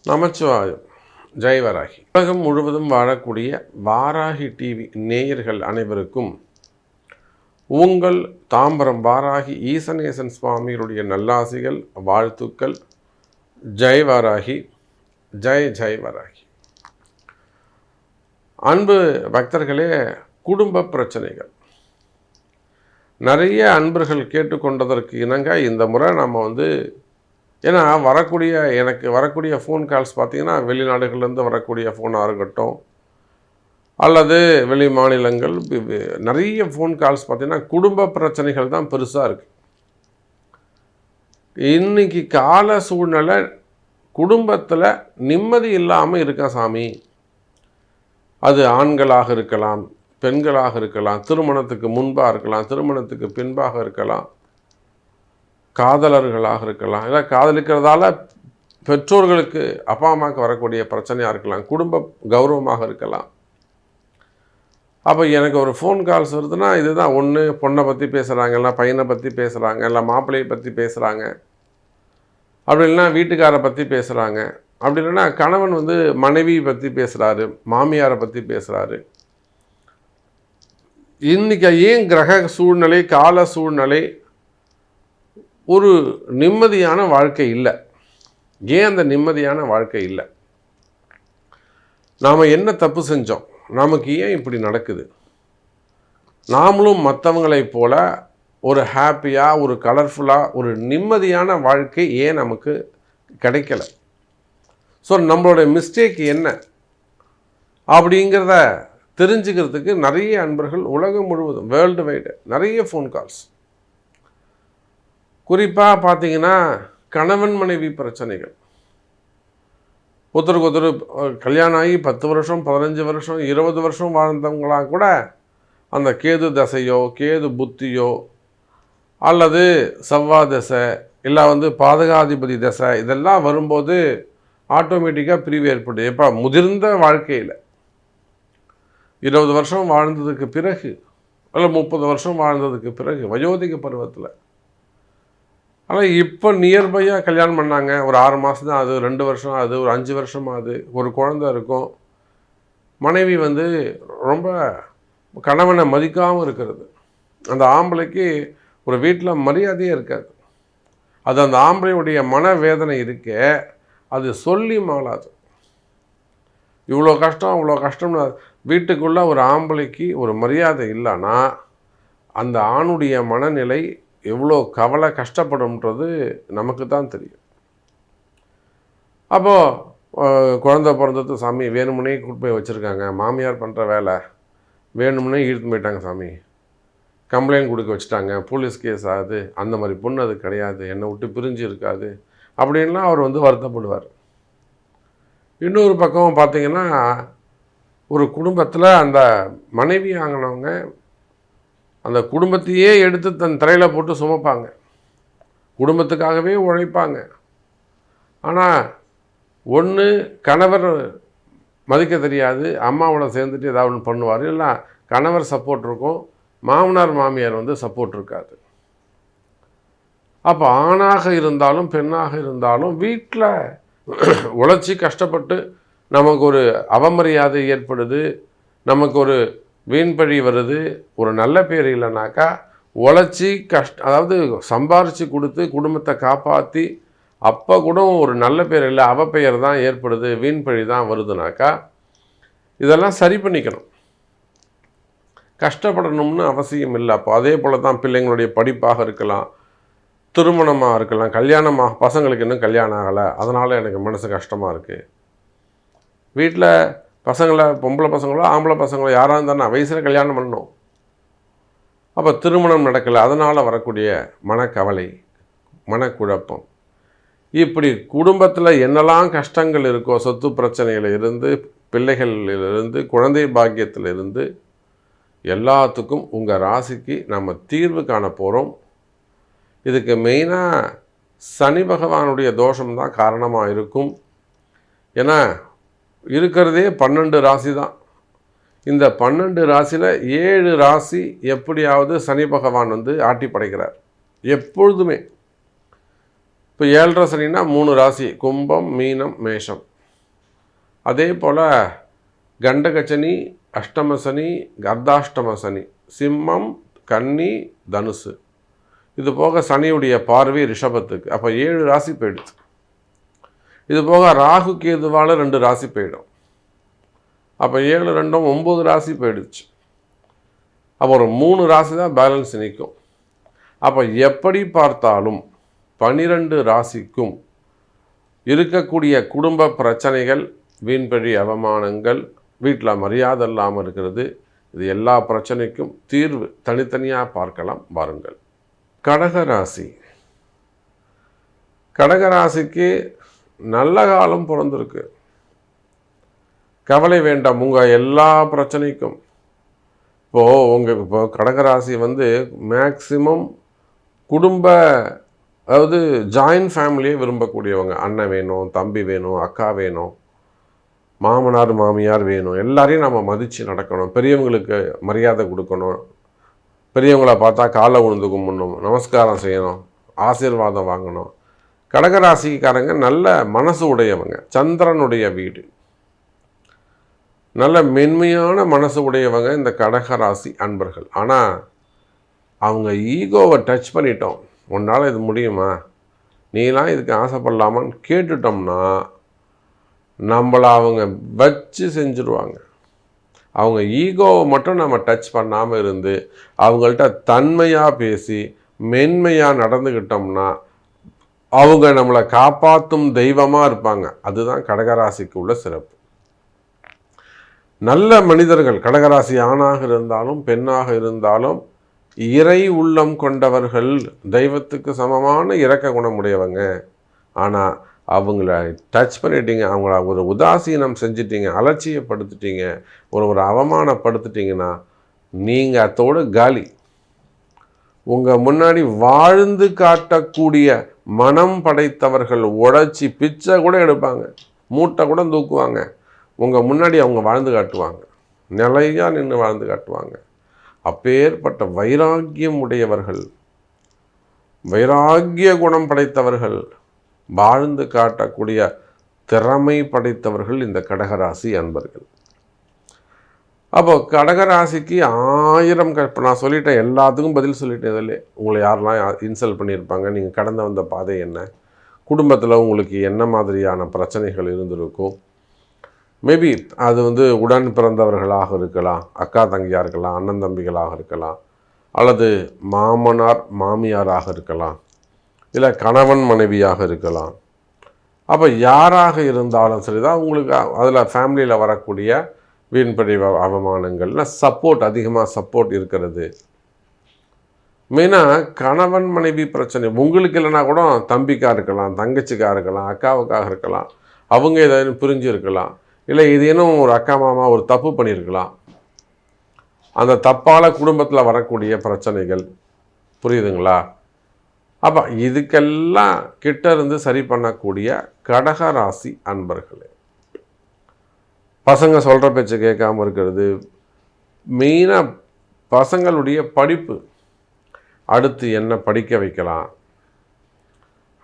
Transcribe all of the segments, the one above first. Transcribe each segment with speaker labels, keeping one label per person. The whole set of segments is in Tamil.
Speaker 1: நமச்சிவாயம். ஜெய் வராகி. உலகம் முழுவதும் வாழக்கூடிய வாராகி டிவி நேயர்கள் அனைவருக்கும் உங்கள் தாம்பரம் வாராகி ஈசனேசன் சுவாமிகளுடைய நல்லாசிகள், வாழ்த்துக்கள். ஜெய் வராகி, ஜெய் ஜெய் வராகி. அன்பு பக்தர்களே, குடும்ப பிரச்சனைகள் நிறைய அன்பர்கள் கேட்டுக்கொண்டதற்கு இணங்க இந்த முறை நம்ம ஏன்னா எனக்கு வரக்கூடிய ஃபோன் கால்ஸ் பார்த்திங்கன்னா வெளிநாடுகள்லேருந்து வரக்கூடிய ஃபோனாக இருக்கட்டும், அல்லது வெளி மாநிலங்கள், நிறைய ஃபோன் கால்ஸ் பார்த்திங்கன்னா குடும்ப பிரச்சனைகள் தான் பெருசாக இருக்குது. இன்றைக்கி கால சூழ்நிலை குடும்பத்தில் நிம்மதி இல்லாமல் இருக்கா சாமி. அது ஆண்களாக இருக்கலாம், பெண்களாக இருக்கலாம், திருமணத்துக்கு முன்பாக இருக்கலாம், திருமணத்துக்கு பின்பாக இருக்கலாம், காதலர்களாக இருக்கலாம், இல்லை காதலிக்கிறதால பெற்றோர்களுக்கு அப்பா அம்மாவுக்கு வரக்கூடிய பிரச்சனையாக இருக்கலாம், குடும்ப கௌரவமாக இருக்கலாம். அப்போ எனக்கு ஒரு ஃபோன் கால்ஸ் வருதுன்னா இதுதான் ஒன்று, பொண்ணை பற்றி பேசுகிறாங்க, இல்லை பையனை பற்றி பேசுகிறாங்க, இல்லை மாப்பிள்ளையை பற்றி பேசுகிறாங்க, அப்படி இல்லைன்னா வீட்டுக்காரை பற்றி பேசுகிறாங்க, அப்படி இல்லைன்னா கணவன் மனைவியை பற்றி பேசுகிறாரு, மாமியாரை பற்றி பேசுகிறாரு. இன்றைக்கி ஏன் கிரக சூழ்நிலை, கால சூழ்நிலை ஒரு நிம்மதியான வாழ்க்கை இல்லை? ஏன் அந்த நிம்மதியான வாழ்க்கை இல்லை? நாம் என்ன தப்பு செஞ்சோம்? நமக்கு ஏன் இப்படி நடக்குது? நாமளும் மற்றவங்களைப் போல ஒரு ஹாப்பியாக, ஒரு கலர்ஃபுல்லாக, ஒரு நிம்மதியான வாழ்க்கை ஏன் நமக்கு கிடைக்கல? ஸோ நம்மளுடைய மிஸ்டேக் என்ன அப்படிங்கிறத தெரிஞ்சுக்கிறதுக்கு நிறைய அன்பர்கள் உலகம் முழுவதும், வேர்ல்டு வைடு நிறைய ஃபோன் கால்ஸ். குறிப்பாக பார்த்தீங்கன்னா கணவன் மனைவி பிரச்சனைகள். ஒருத்தருக்கு ஒருத்தர் கல்யாணம் ஆகி 10 வருஷம், 15 வருஷம், 20 வருஷம் வாழ்ந்தவங்களாக கூட அந்த கேது தசையோ, கேது புத்தியோ, அல்லது செவ்வாய் தசை, இல்லை பாதகாதிபதி தசை, இதெல்லாம் வரும்போது ஆட்டோமேட்டிக்காக பிரிவு ஏற்படுது. எப்போ முதிர்ந்த வாழ்க்கையில் 20 வருஷம் வாழ்ந்ததுக்கு பிறகு, இல்லை 30 வருஷம் வாழ்ந்ததுக்கு பிறகு, வயோதிக பருவத்தில். ஆனால் இப்போ நியர்பையாக கல்யாணம் பண்ணாங்க, ஒரு 6 மாதம் தான் ஆகுது, 2 வருஷம் ஆகுது, ஒரு 5 வருஷம் ஆகுது, ஒரு குழந்தை இருக்கும். மனைவி ரொம்ப கணவனை மதிக்காமல் இருக்கிறது. அந்த ஆம்பளைக்கு ஒரு வீட்டில் மரியாதையே இருக்காது. அது அந்த ஆம்பளையுடைய மனவேதனை இருக்கே, அது சொல்லி மாளாது. இவ்வளோ கஷ்டம், அவ்வளோ கஷ்டம்னு வீட்டுக்குள்ளே ஒரு ஆம்பளைக்கு ஒரு மரியாதை இல்லைன்னா அந்த ஆணுடைய மனநிலை எவ்வளோ கவலை, கஷ்டப்படும்ன்றது நமக்கு தான் தெரியும். அப்போது குழந்தை பிறந்தது சாமி, வேணுமுன்னே கூட்டு போய் வச்சுருக்காங்க, மாமியார் பண்ணுற வேலை, வேணுமுன்னே இழுத்து போயிட்டாங்க சாமி, கம்ப்ளைண்ட் கொடுக்க வச்சுட்டாங்க, போலீஸ் கேஸ் ஆகுது, அந்த மாதிரி பொண்ணு அது கிடையாது, என்னை விட்டு பிரிஞ்சு இருக்காது அப்படின்லாம் அவர் வருத்தப்படுவார். இன்னொரு பக்கம் பார்த்திங்கன்னா ஒரு குடும்பத்தில் அந்த மனைவி ஆங்கினவங்க அந்த குடும்பத்தையே எடுத்து தன் தலையில் போட்டு சுமப்பாங்க, குடும்பத்துக்காகவே உழைப்பாங்க. ஆனால் ஒன்று கணவர் மதிக்க தெரியாது, அம்மாவோட சேர்ந்துட்டு ஏதாவது ஒன்று பண்ணுவார், இல்லை கணவர் சப்போர்ட் இருக்கும், மாமனார் மாமியார் சப்போர்ட் இருக்காது. அப்போ ஆணாக இருந்தாலும் பெண்ணாக இருந்தாலும் வீட்டில் உழைச்சி கஷ்டப்பட்டு நமக்கு ஒரு அவமரியாதை ஏற்படுது, நமக்கு ஒரு வீண்பழி வருது, ஒரு நல்ல பேர் இல்லைனாக்கா உழைச்சி அதாவது சம்பாரித்து கொடுத்து குடும்பத்தை காப்பாற்றி அப்போ கூட ஒரு நல்ல பேர் இல்லை, அவப்பெயர் தான் ஏற்படுது, வீண்பழி தான் வருதுனாக்கா இதெல்லாம் சரி பண்ணிக்கணும். கஷ்டப்படணும்னு அவசியம் இல்லை. அப்போ அதே போல் தான் பிள்ளைங்களுடைய படிப்பாக இருக்கலாம், திருமணமாக இருக்கலாம், கல்யாணமாக, பசங்களுக்கு இன்னும் கல்யாணம் ஆகலை, அதனால் எனக்கு மனசு கஷ்டமாக இருக்குது. வீட்டில் பசங்களை, பொம்பளை பசங்களோ ஆம்பளை பசங்களோ யாராக இருந்தாலும் வயசில் கல்யாணம் பண்ணணும், அப்போ திருமணம் நடக்கலை, அதனால் வரக்கூடிய மனக்கவலை, மனக்குழப்பம், இப்படி குடும்பத்தில் என்னெல்லாம் கஷ்டங்கள் இருக்கோ, சொத்து பிரச்சனையிலிருந்து, பிள்ளைகளிலிருந்து, குழந்தை பாக்கியத்திலிருந்து எல்லாத்துக்கும் உங்கள் ராசிக்கு நம்ம தீர்வு காண போகிறோம். இதுக்கு மெயினாக சனி பகவானுடைய தோஷம்தான் காரணமாக இருக்கும். ஏன்னா இருக்கிறதே 12 ராசி தான். இந்த 12 ராசியில் 7 ராசி எப்படியாவது சனி பகவான் ஆட்டி படைக்கிறார் எப்பொழுதுமே. இப்போ 7.5 சனின்னா 3 ராசி, கும்பம், மீனம், மேஷம். அதே போல் கண்டகச்சனி, அஷ்டமசனி, அர்த்தாஷ்டமசனி, சிம்மம், கன்னி, தனுசு, இது போக சனியுடைய பார்வை ரிஷபத்துக்கு. அப்போ 7 ராசி போயிடுச்சு. இது போக ராகு கேதுவால் 2 ராசி போயிடும். அப்போ 7 2 9 ராசி போயிடுச்சு. அப்போ ஒரு 3 ராசி தான் பேலன்ஸ் நிற்கும். அப்போ எப்படி பார்த்தாலும் 12 ராசிக்கும் இருக்கக்கூடிய குடும்ப பிரச்சனைகள், வீண்பழி அவமானங்கள், வீட்டில் மரியாதை இல்லாமல் இருக்கிறது, இது எல்லா பிரச்சனைக்கும் தீர்வு தனித்தனியாக பார்க்கலாம் வாருங்கள். கடகராசி. கடகராசிக்கு நல்ல காலம் பிறந்திருக்கு. கவலை வேண்டாம் உங்கள் எல்லா பிரச்சனைக்கும். இப்போ கடகராசி மேக்சிமம் குடும்ப, அதாவது ஜாயின்ட் ஃபேமிலியே விரும்பக்கூடியவங்க. அண்ணன் வேணும், தம்பி வேணும், அக்கா வேணும், மாமனார் மாமியார் வேணும், எல்லாரையும் நம்ம மதித்து நடக்கணும், பெரியவங்களுக்கு மரியாதை கொடுக்கணும், பெரியவங்களை பார்த்தா காலை விழுந்து கும்பிடணும், நமஸ்காரம் செய்யணும், ஆசீர்வாதம் வாங்கணும். கடகராசிக்காரங்க நல்ல மனசு உடையவங்க. சந்திரனுடைய வீடு, நல்ல மென்மையான மனசு உடையவங்க இந்த கடகராசி அன்பர்கள். ஆனால் அவங்க ஈகோவை டச் பண்ணிட்டோம், உன்னால் இது முடியுமா, நீலாம் இதுக்கு ஆசைப்படலாமான்னு கேட்டுட்டோம்னா நம்மளை அவங்க வச்சு செஞ்சுருவாங்க. அவங்க ஈகோவை மட்டும் நம்ம டச் பண்ணாமல் இருந்து அவங்கள்ட்ட தன்மையாக பேசி மென்மையாக நடந்துக்கிட்டோம்னா அவங்க நம்மளை காப்பாற்றும் தெய்வமாக இருப்பாங்க. அதுதான் கடகராசிக்கு உள்ள சிறப்பு. நல்ல மனிதர்கள், கடகராசி ஆணாக இருந்தாலும் பெண்ணாக இருந்தாலும் இறை உள்ளம் கொண்டவர்கள், தெய்வத்துக்கு சமமான இரக்க குணமுடையவங்க. ஆனால் அவங்கள டச் பண்ணிட்டீங்க, அவங்கள ஒரு உதாசீனம் செஞ்சிட்டீங்க, அலட்சியப்படுத்திட்டீங்க, ஒரு அவமானப்படுத்திட்டீங்கன்னா நீங்கள் அத்தோடு காலி. உங்கள் முன்னாடி வாழ்ந்து காட்டக்கூடிய மனம் படைத்தவர்கள் உடைச்சி பிச்சை கூட எடுப்பாங்க, மூட்டை கூட தூக்குவாங்க. உங்கள் முன்னாடி அவங்க வாழ்ந்து காட்டுவாங்க, நிலையாக நின்று வாழ்ந்து காட்டுவாங்க. அப்பேற்பட்ட வைராக்கியம் உடையவர்கள், வைராக்கிய குணம் படைத்தவர்கள், வாழ்ந்து காட்டக்கூடிய திறமை படைத்தவர்கள் இந்த கடகராசி அன்பர்கள். அப்போ கடகராசிக்கு 1000 இப்போ நான் சொல்லிட்டேன், எல்லாத்துக்கும் பதில் சொல்லிட்டேன். இதில் உங்களை யாரெல்லாம் இன்சல்ட் பண்ணியிருப்பாங்க, நீங்கள் கடந்து வந்த பாதை என்ன, குடும்பத்தில் உங்களுக்கு என்ன மாதிரியான பிரச்சனைகள் இருந்திருக்கும், மேபி அது உடன் பிறந்தவர்களாக இருக்கலாம், அக்கா தங்கியாக இருக்கலாம், அண்ணன் தம்பிகளாக இருக்கலாம், அல்லது மாமனார் மாமியாராக இருக்கலாம், இல்லை கணவன் மனைவியாக இருக்கலாம். அப்போ யாராக இருந்தாலும் சரிதான், உங்களுக்கு அதில் ஃபேமிலியில் வரக்கூடிய வீண்பழி அவமானங்கள்லாம் அதிகமாக சப்போர்ட் இருக்கிறது. மெயினாக கணவன் மனைவி பிரச்சனை உங்களுக்கு இல்லைனா கூட தம்பிக்காக இருக்கலாம், தங்கச்சிக்காக இருக்கலாம், அக்காவுக்காக இருக்கலாம், அவங்க ஏதாவது பிரிஞ்சு இருக்கலாம், இல்லை ஏதேனும் ஒரு அக்கா மாமா ஒரு தப்பு பண்ணியிருக்கலாம். அந்த தப்பால் குடும்பத்தில் வரக்கூடிய பிரச்சனைகள், புரியுதுங்களா? அப்போ இதுக்கெல்லாம் கிட்ட இருந்து சரி பண்ணக்கூடிய கடகராசி அன்பர்களே, பசங்க சொல்கிற பேச்சை கேட்காமல் இருக்கிறது, மெயினாக பசங்களுடைய படிப்பு, அடுத்து என்ன படிக்க வைக்கலாம்,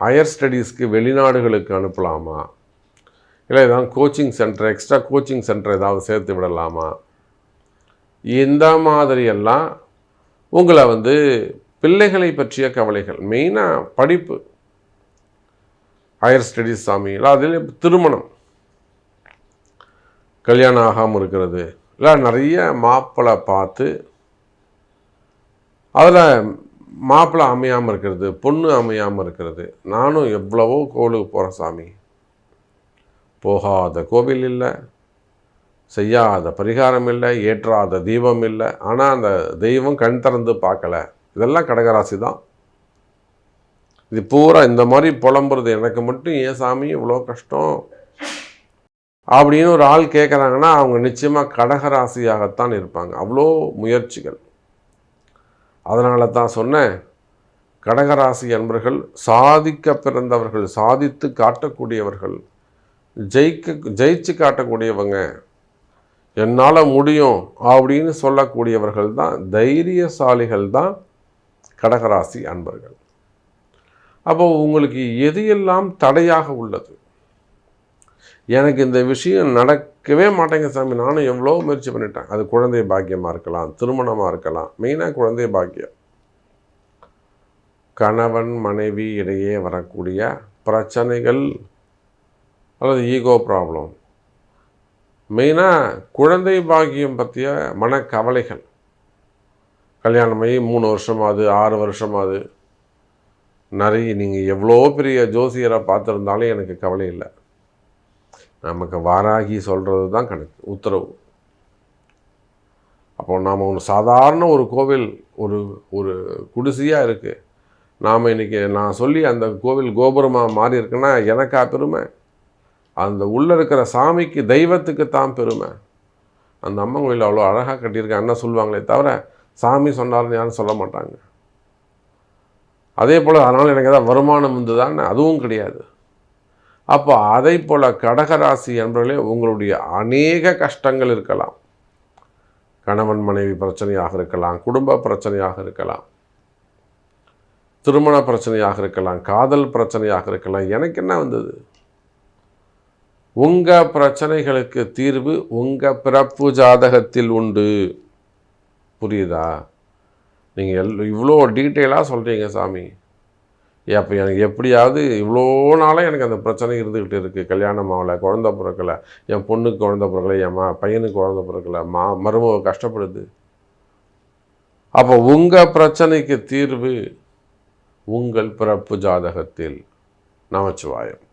Speaker 1: ஹையர் ஸ்டடீஸ்க்கு வெளிநாடுகளுக்கு அனுப்பலாமா, இல்லை ஏதாவது coaching centre, extra coaching centre ஏதாவது சேர்த்து விடலாமா, இந்த மாதிரியெல்லாம் உங்களை பிள்ளைகளை பற்றிய கவலைகள், மெயினாக படிப்பு, ஹையர் ஸ்டடீஸ் சாமி, இல்லை அதில் திருமணம், கல்யாணம் ஆகாமல் இருக்கிறது, இல்லை நிறைய மாப்பிள்ளை பார்த்து அதில் மாப்பிள்ளை அமையாமல் இருக்கிறது, பொண்ணு அமையாமல் இருக்கிறது. நானும் எவ்வளவோ கோவிலுக்கு போகிறேன் சாமி, போகாத கோவில் இல்லை, செய்யாத பரிகாரம் இல்லை, ஏற்றாத தீபம் இல்லை, ஆனால் அந்த தெய்வம் கண் திறந்து பார்க்கல. இதெல்லாம் கடகராசி தான். இது பூரா இந்த மாதிரி புலம்புறது, எனக்கு மட்டும் ஏன் சாமி இவ்வளோ கஷ்டம் அப்படின்னு ஒரு ஆள் கேட்குறாங்கன்னா அவங்க நிச்சயமாக கடகராசியாகத்தான் இருப்பாங்க. அவ்வளோ முயற்சிகள். அதனால தான் சொன்னேன், கடகராசி என்பவர்கள் சாதிக்க பிறந்தவர்கள், சாதித்து காட்டக்கூடியவர்கள், ஜெயிச்சு காட்டக்கூடியவங்க, என்னால் முடியும் அப்படின்னு சொல்லக்கூடியவர்கள் தான், தைரியசாலிகள் தான் கடகராசி அன்பர்கள். அப்போ உங்களுக்கு எது எல்லாம் தடையாக உள்ளது, எனக்கு இந்த விஷயம் நடக்கவே மாட்டேங்க சாமி, நானும் எவ்வளோ முயற்சி பண்ணிட்டேன். அது குழந்தை பாக்கியமாக இருக்கலாம், திருமணமாக இருக்கலாம். மெயினாக குழந்தை பாக்கியம். கணவன் மனைவி இடையே வரக்கூடிய பிரச்சனைகள் அல்லது ஈகோ ப்ராப்ளம், மெயினாக குழந்தை பாக்கியம் பற்றிய மனக்கவலைகள். கல்யாணமாகி 3 வருஷமாவது 6 வருஷமாவது நிறைய நீங்கள் எவ்வளோ பெரிய ஜோசியரை பார்த்துருந்தாலும் எனக்கு கவலை இல்லை. நமக்கு வாராகி சொல்கிறது தான் கணக்கு, உத்தரவு. அப்போ நாம் ஒரு சாதாரண ஒரு கோவில், ஒரு ஒரு குடிசையாக இருக்குது, நாம் இன்றைக்கி நான் சொல்லி அந்த கோவில் கோபுரமாக மாறி இருக்குன்னா எனக்கா பெருமை? அந்த உள்ளே இருக்கிற சாமிக்கு, தெய்வத்துக்கு தான் பெருமை. அந்த அம்மன் கோயில் அவ்வளோ அழகாக கட்டியிருக்கேன் என்ன சொல்லுவாங்களே தவிர சாமி சொன்னார்னு யாரும் சொல்ல மாட்டாங்க. அதே போல் அதனால் எனக்கு ஏதாவது வருமானம் இருந்ததான்னு அதுவும் கிடையாது. அப்போ அதை போல் கடகராசி என்பவர்களே, உங்களுடைய அநேக கஷ்டங்கள் இருக்கலாம். கணவன் மனைவி பிரச்சனையாக இருக்கலாம், குடும்ப பிரச்சனையாக இருக்கலாம், திருமண பிரச்சனையாக இருக்கலாம், காதல் பிரச்சனையாக இருக்கலாம். எனக்கு என்ன வந்தது? உங்கள் பிரச்சனைகளுக்கு தீர்வு உங்கள் பிறப்பு ஜாதகத்தில் உண்டு. புரியுதா? நீங்கள் இவ்வளோ டீட்டெயிலாக சொல்கிறீங்க சாமி. அப்போ எனக்கு எப்படியாவது இவ்வளோ நாளாக எனக்கு அந்த பிரச்சனை இருந்துக்கிட்டு இருக்குது. கல்யாணம் ஆகலை, குழந்த பிறக்கலை, என் பொண்ணுக்கு குழந்த பிறக்கலை, என் பையனுக்கு குழந்த பிறக்கலை, மருமக கஷ்டப்படுது. அப்போ உங்கள் பிரச்சனைக்கு தீர்வு உங்கள் பிறப்பு ஜாதகத்தில். நமச்சிவாயம்.